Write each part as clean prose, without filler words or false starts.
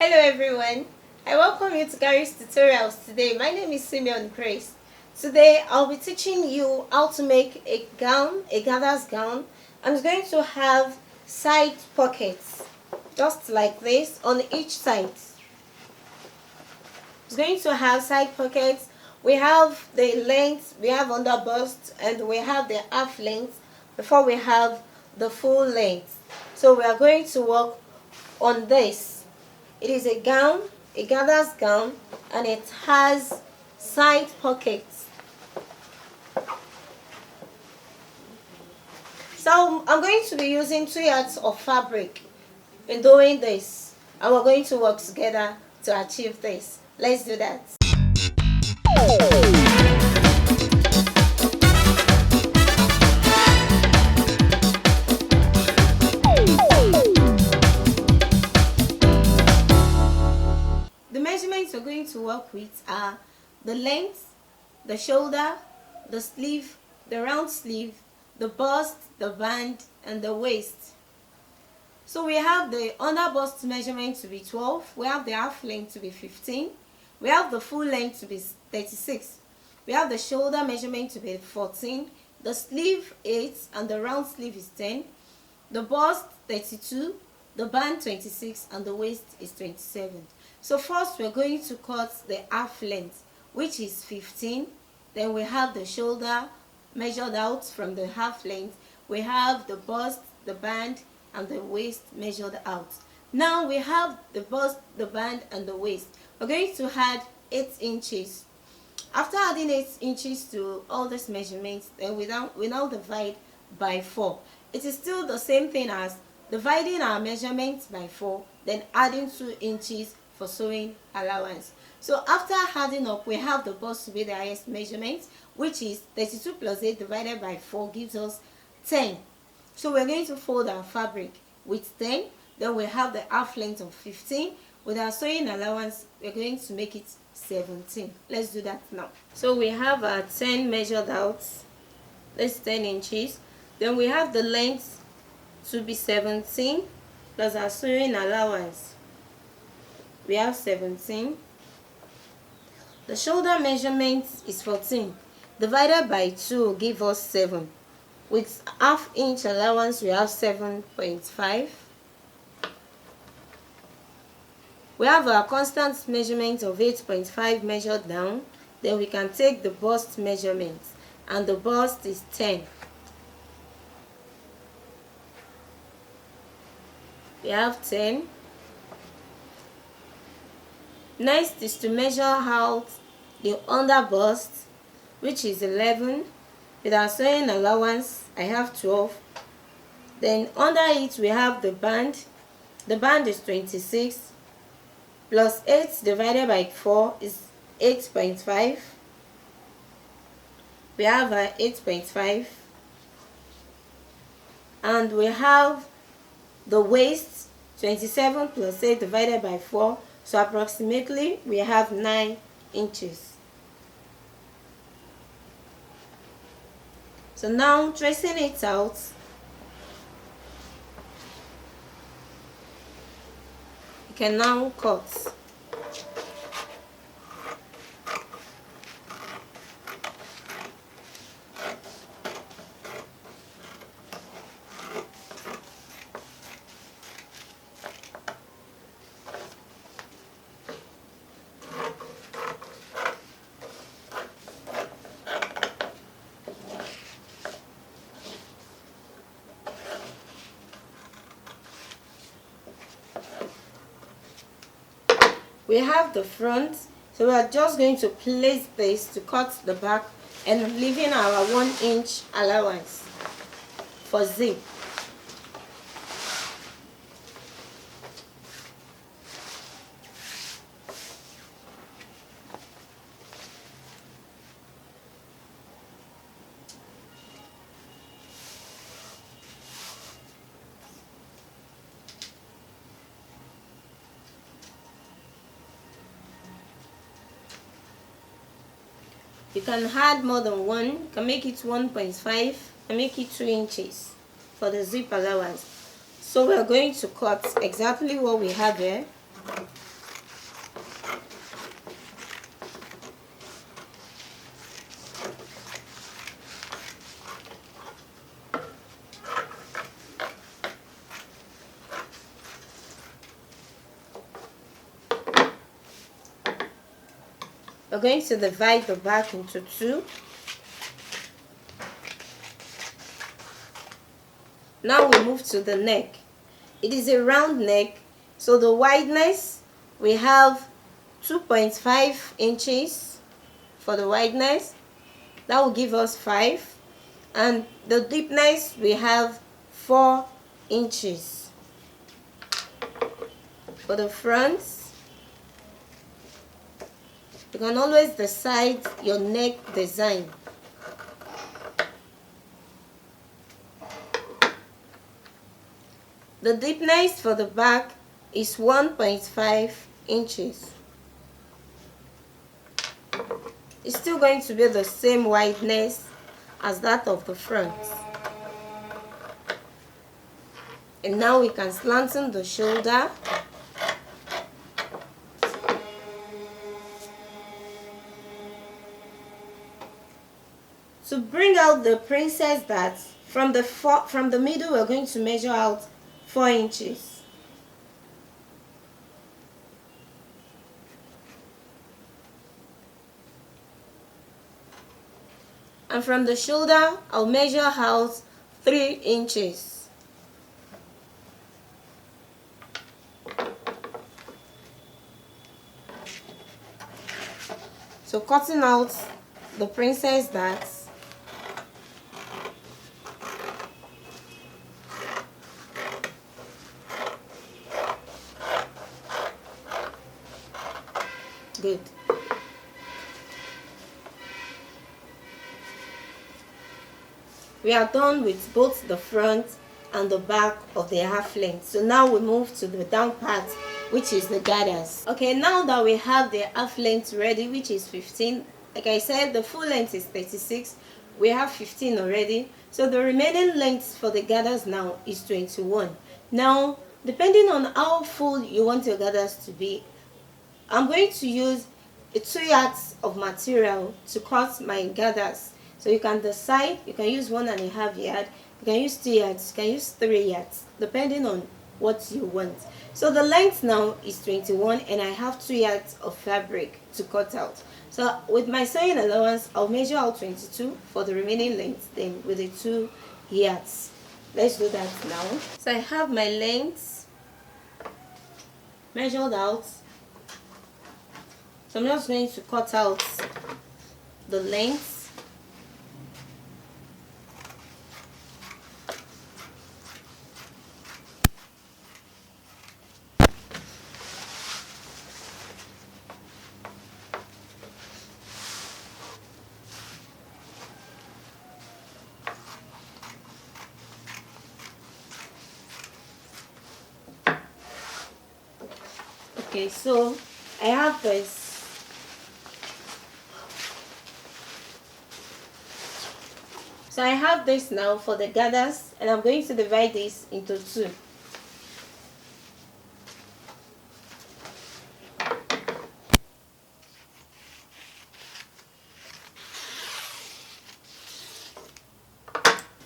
Hello everyone, I welcome you to Kharis tutorials today. My name is Simeon Grace. Today I'll be teaching you how to make a gown, a gather's gown. I'm going to have side pockets, just like this on each side. It's going to have side pockets. We have the length, we have under bust, and we have the half length before we have the full length. So we are going to work on this. It is a gown, a gather's gown, and it has side pockets. So I'm going to be using 2 yards of fabric in doing this, and we're going to work together to achieve this. Let's do that. The measurements we're going to work with are the length, the shoulder, the sleeve, the round sleeve, the bust, the band, and the waist. So we have the under bust measurement to be 12, we have the half length to be 15, we have the full length to be 36, we have the shoulder measurement to be 14, the sleeve 8, and the round sleeve is 10, the bust 32, the band 26, and the waist is 27. So first we're going to cut the half length, which is 15. Then we have the shoulder measured out from the half length. We have the bust, the band, and the waist measured out. Now we have the bust, the band, and the waist. We're going to add 8 inches. After adding 8 inches to all these measurements, then we now divide by 4. It is still the same thing as dividing our measurements by 4, then adding 2 inches for sewing allowance. So after adding up, we have the bust to be the highest measurement, which is 32 plus 8 divided by 4 gives us 10. So we're going to fold our fabric with 10. Then we have the half length of 15. With our sewing allowance, we're going to make it 17. Let's do that now. So we have our 10 measured out. That's 10 inches. Then we have the length to be 17 plus our sewing allowance. We have 17. The shoulder measurement is 14. Divided by 2 give us 7. With half inch allowance, we have 7.5. We have our constant measurement of 8.5 measured down. Then we can take the bust measurement, and the bust is 10. We have 10. Next is to measure out the under bust, which is 11. With our sewing allowance, I have 12. Then under it we have the band. The band is 26. Plus 8 divided by 4 is 8.5. We have our 8.5. And we have the waist, 27 plus 8 divided by 4. So approximately we have 9 inches. So now tracing it out, you can now cut. We have the front, so we are just going to place this to cut the back and leaving our 1 inch allowance for zip. You can add more than 1, you can make it 1.5 and make it 2 inches for the zip allowance. So we're going to cut exactly what we have here. We're going to divide the back into two. Now we move to the neck. It is a round neck, so the wideness we have 2.5 inches for the wideness. That will give us 5, and the deepness we have 4 inches. For the front, you can always decide your neck design. The deepness for the back is 1.5 inches. It's still going to be the same wideness as that of the front. And now we can slanten the shoulder. To bring out the princess dart, from the middle we're going to measure out 4 inches. And from the shoulder, I'll measure out 3 inches. So cutting out the princess darts. Good. We are done with both the front and the back of the half length. So now we move to the down part, which is the gathers. Okay, now that we have the half length ready, which is 15, like I said, the full length is 36. We have 15 already. So the remaining length for the gathers now is 21. Now, depending on how full you want your gathers to be, I'm going to use 2 yards of material to cut my gathers. So you can decide, you can use 1.5 yards, you can use 2 yards, you can use 3 yards, depending on what you want. So the length now is 21 and I have 2 yards of fabric to cut out. So with my sewing allowance, I'll measure out 22 for the remaining length, then with the 2 yards. Let's do that now. So I have my length measured out. So I'm just going to cut out the length. Okay, so I have this. So I have this now for the gathers, and I'm going to divide this into 2.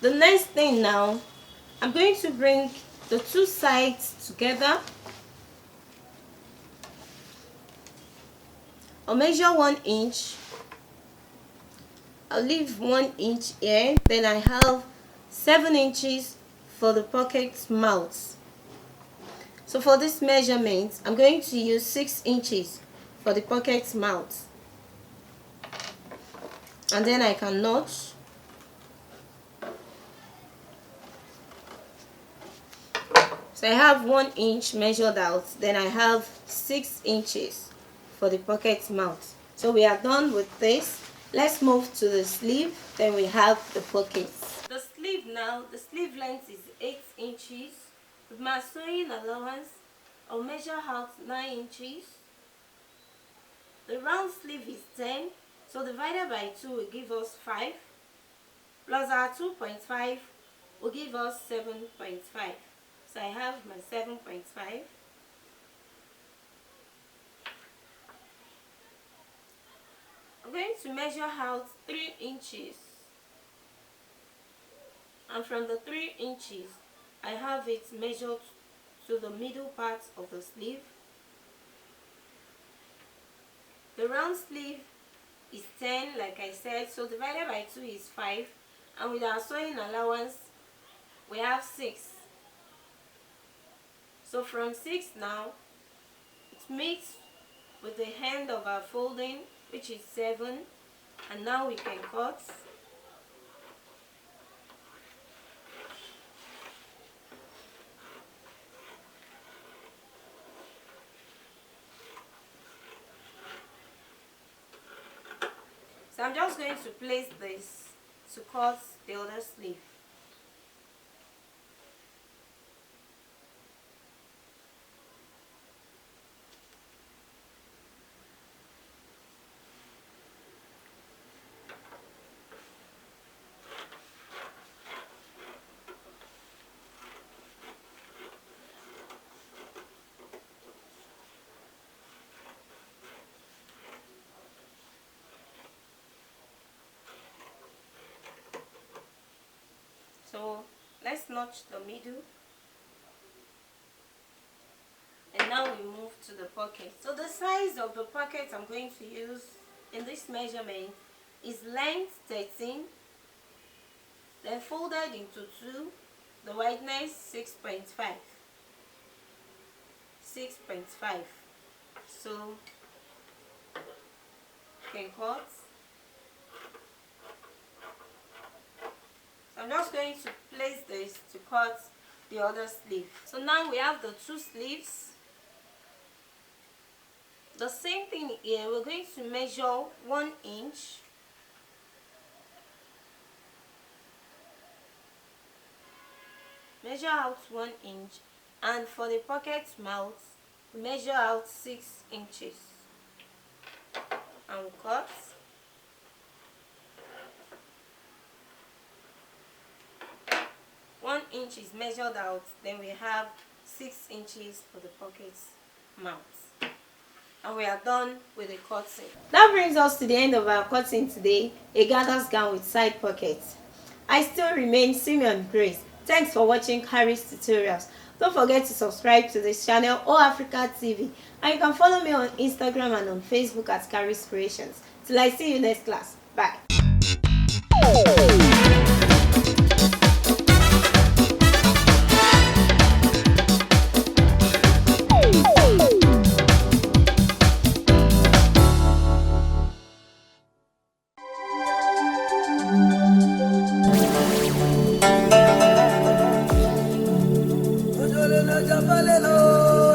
The next thing now, I'm going to bring the 2 sides together. I'll measure 1 inch. I'll leave 1 inch here. Then I have 7 inches for the pocket mouth. So for this measurement, I'm going to use 6 inches for the pocket mouth. And then I can notch. So I have 1 inch measured out. Then I have 6 inches for the pocket mouth. So we are done with this. Let's move to the sleeve. Then we have the pockets. The sleeve now, the sleeve length is 8 inches. With my sewing allowance, I'll measure out 9 inches. The round sleeve is 10, so divided by 2 will give us 5. Plus our 2.5 will give us 7.5. So I have my 7.5. I'm going to measure out 3 inches. And from the 3 inches, I have it measured to the middle part of the sleeve. The round sleeve is 10, like I said, so divided by 2 is 5, and with our sewing allowance we have 6. So from 6 now, it meets with the end of our folding, which is 7, and now we can cut. So I'm just going to place this to cut the other sleeve. So let's notch the middle, and now we move to the pocket. So the size of the pocket I'm going to use in this measurement is length 13, then folded into 2, the wideness 6.5. So you can cut. So I'm just going to place this to cut the other sleeve. So now we have the 2 sleeves. The same thing here, we're going to measure 1 inch. Measure out 1 inch, and for the pocket mouth, measure out 6 inches. And we'll cut. One inch is measured out, then we have 6 inches for the pocket mouth. And we are done with the cutting. That brings us to the end of our cutting today, a gather's gown with side pockets. I still remain Simeon Grace. Thanks for watching Kharis tutorials. Don't forget to subscribe to this channel, HoAfricaTv, and you can follow me on Instagram and on Facebook at Kharis Kreations. Till I see you next class. Bye. Jabalelo